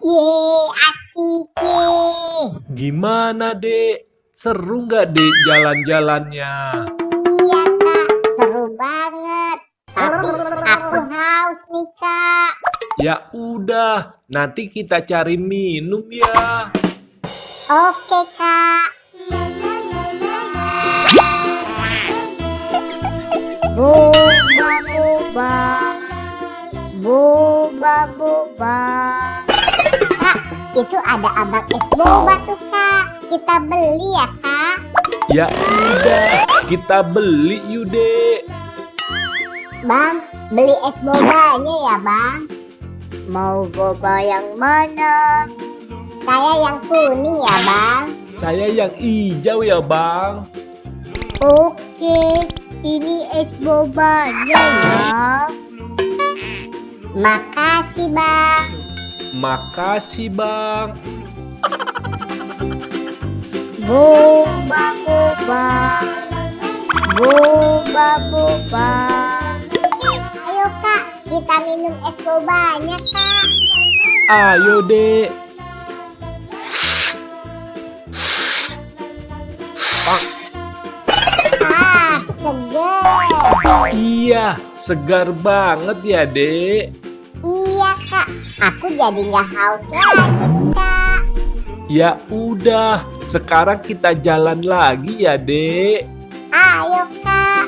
Asik ye. Gimana, Dek? Seru nggak, Dek, jalan-jalannya? Iya, Kak. Seru banget. Tapi aku haus nih, Kak. Ya udah, nanti kita cari minum ya. Oke, Kak. Boba, boba. Boba, boba. Kak, itu ada abang es boba tuh, Kak. Kita beli ya, Kak. Ya udah, kita beli yuk, Dek. Bang, beli es bobanya ya, Bang. Mau boba yang mana? Saya yang kuning ya, Bang. Saya yang hijau ya, Bang. Oke, ini es bobanya ya. Makasih, Bang. Makasih, Bang. Boba, boba. Boba, boba. Ayo, Kak, kita minum es bobanya, Kak. Ayo, Dek. Segar. Iya, segar banget ya, Dek. Iya, Kak. Aku jadi nggak haus lagi nih, Kak. Ya udah, sekarang kita jalan lagi ya, Dek. Ayo, Kak.